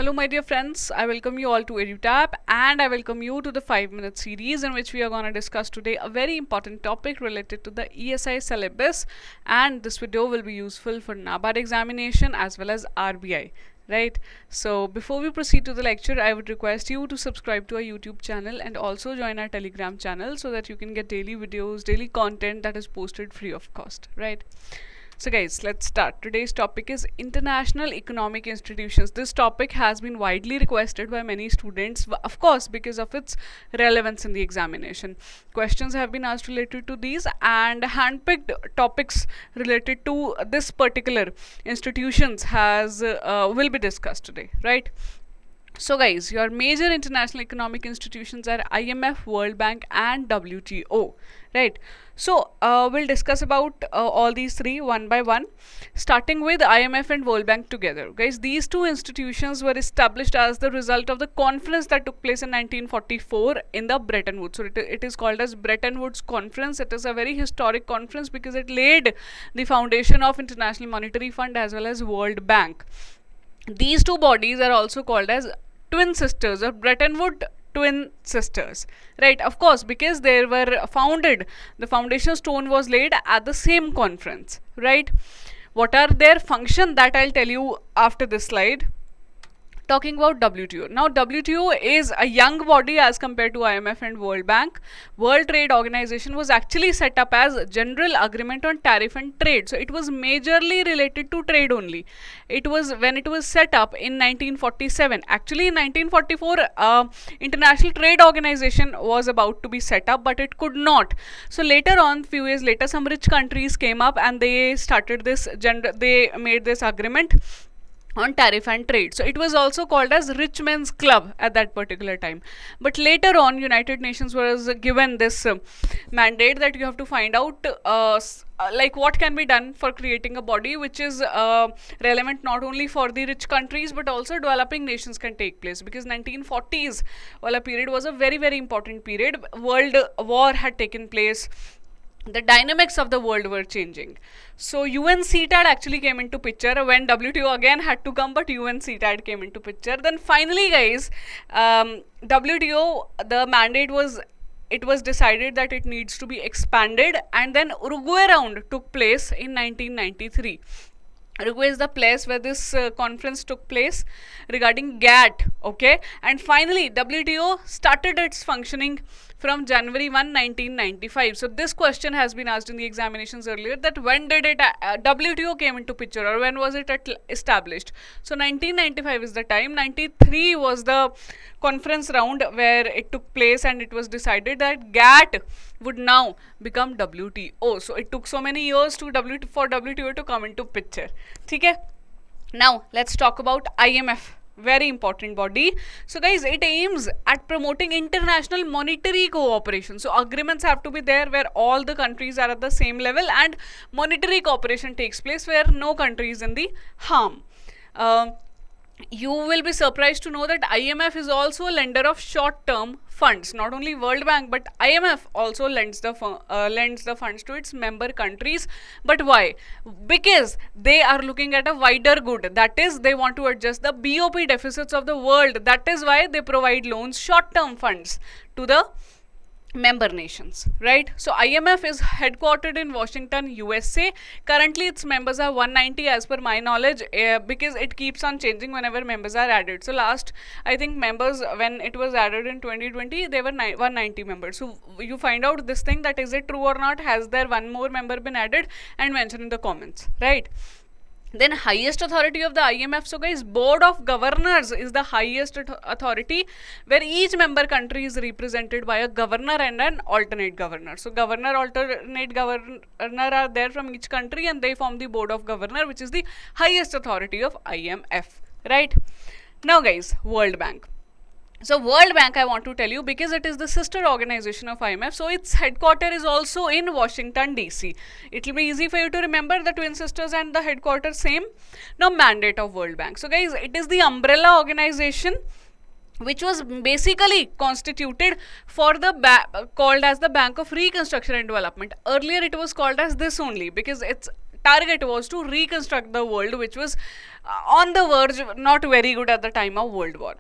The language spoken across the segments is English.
Hello my dear friends, I welcome you all to EduTap and I welcome you to the 5-minute series in which we are going to discuss today a very important topic related to the ESI syllabus, and this video will be useful for NABARD examination as well as RBI. Right, so before we proceed to the lecture, I would request you to subscribe to our YouTube channel and also join our Telegram channel so that you can get daily videos, daily content that is posted free of cost. Right. So guys, let's start. Today's topic is international economic institutions. This topic has been widely requested by many students, of course, because of its relevance in the examination. Questions have been asked related to these, and handpicked topics related to this particular institutions will be discussed today, right? So guys, your major international economic institutions are IMF, World Bank and WTO, right? So we'll discuss about all these three one by one, starting with IMF and World Bank together. Guys, these two institutions were established as the result of the conference that took place in 1944 in the Bretton Woods. So it is called as Bretton Woods Conference. It is a very historic conference because it laid the foundation of International Monetary Fund as well as World Bank. These two bodies are also called as twin sisters or Bretton Woods twin sisters, right? Of course, because they were founded, the foundation stone was laid at the same conference, right? What are their function? That I'll tell you after this slide. Talking about WTO. Now, WTO is a young body as compared to IMF and World Bank. World Trade Organization was actually set up as General Agreement on Tariff and Trade. So, it was majorly related to trade only. It was when it was set up in 1947. Actually, in 1944, International Trade Organization was about to be set up, but it could not. So, later on, few years later, some rich countries came up and they started this, they made this agreement on tariff and trade. So it was also called as Rich Men's Club at that particular time. But later on, United Nations was given this mandate that you have to find out like what can be done for creating a body which is relevant not only for the rich countries but also developing nations can take place, because 1940s period was a very, very important period. World war had taken place. The dynamics of the world were changing. So UNCTAD actually came into picture when WTO again had to come, but UNCTAD came into picture. Then finally, guys, WTO, the mandate was, it was decided that it needs to be expanded, and then Uruguay round took place in 1993. Uruguay is the place where this conference took place regarding GATT, okay? And finally, WTO started its functioning from January 1, 1995. So this question has been asked in the examinations earlier, that when did it WTO came into picture, or when was it established? So 1995 is the time. 93 was the conference round where it took place, and it was decided that GATT would now become WTO. So it took so many years for WTO to come into picture. Okay? Now let's talk about IMF. Very important body. So guys, it aims at promoting international monetary cooperation. So agreements have to be there where all the countries are at the same level, and monetary cooperation takes place where no country is in the harm. You will be surprised to know that IMF is also a lender of short-term funds. Not only World Bank, but IMF also lends the funds to its member countries. But why? Because they are looking at a wider good. That is, they want to adjust the BOP deficits of the world. That is why they provide loans, short-term funds to the member nations, right? So IMF is headquartered in Washington, USA. Currently its members are 190 as per my knowledge, because it keeps on changing whenever members are added. So last, I think, members, when it was added in 2020, they were 190 members. So you find out this thing, that is it true or not, has there one more member been added, and mention in the comments, right? Then highest authority of the IMF. So guys, Board of Governors is the highest authority, where each member country is represented by a governor and an alternate governor. So governor, alternate governor are there from each country, and they form the Board of Governors, which is the highest authority of IMF, right? Now guys, World Bank. So World Bank, I want to tell you, because it is the sister organization of IMF, so its headquarters is also in Washington DC. It will be easy for you to remember the twin sisters and the headquarters same. Now, mandate of World Bank. So guys, it is the umbrella organization which was basically constituted for the called as the Bank of Reconstruction and Development. Earlier it was called as this only, because its target was to reconstruct the world, which was on the verge, not very good at the time of World War.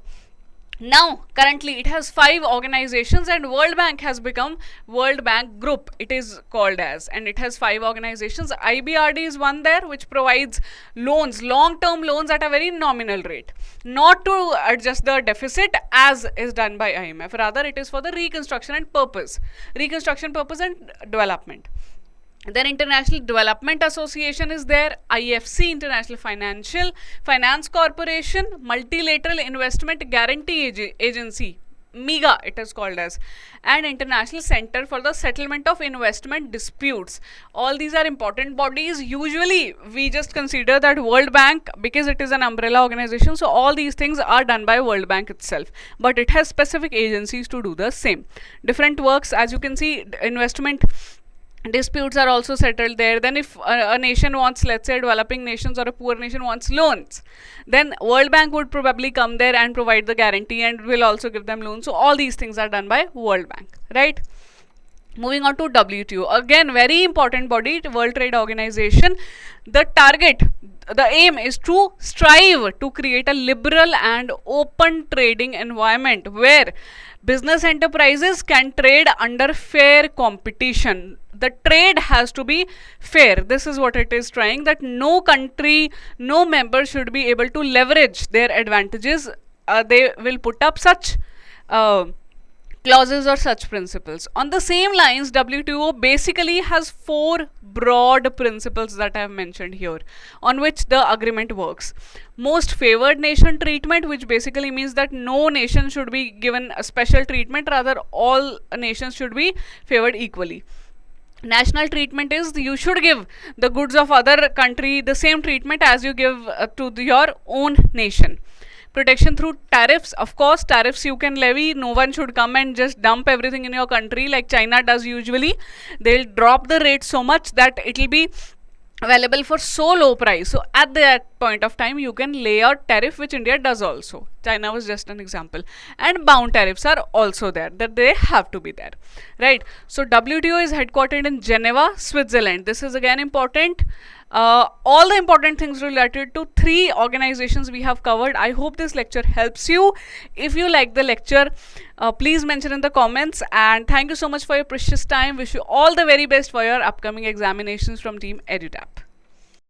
Now, currently it has 5 organizations, and World Bank has become World Bank Group, it is called as, and it has 5 organizations. IBRD is one there, which provides loans, long-term loans at a very nominal rate, not to adjust the deficit as is done by IMF. Rather, it is for the reconstruction and development. Then International Development Association is there, IFC, International Finance Corporation, Multilateral Investment Guarantee Agency, MEGA it is called as, and International Center for the Settlement of Investment Disputes. All these are important bodies. Usually we just consider that World Bank because it is an umbrella organization, so all these things are done by World Bank itself, but it has specific agencies to do the same. Different works, as you can see, investment disputes are also settled there. Then if a nation wants, let's say developing nations or a poor nation wants loans, then World Bank would probably come there and provide the guarantee and will also give them loans. So all these things are done by World Bank, right? Moving on to WTO, again very important body, World Trade Organization. The aim is to strive to create a liberal and open trading environment where business enterprises can trade under fair competition. The trade has to be fair. This is what it is trying, that no country, no member should be able to leverage their advantages. They will put up such clauses or such principles. On the same lines, WTO basically has 4 broad principles that I have mentioned here, on which the agreement works. Most favored nation treatment, which basically means that no nation should be given a special treatment, rather all nations should be favored equally. National treatment is you should give the goods of other country the same treatment as you give to your own nation. Protection through tariffs. Of course, tariffs you can levy. No one should come and just dump everything in your country like China does usually. They'll drop the rate so much that it will be available for so low price. So at that point of time, you can lay out tariff, which India does also. China was just an example. And bound tariffs are also there, that they have to be there, right? So WTO is headquartered in Geneva, Switzerland. This is again important. All the important things related to 3 organizations we have covered. I hope this lecture helps you. If you like the lecture, please mention in the comments, and thank you so much for your precious time. Wish you all the very best for your upcoming examinations from Team EduTap.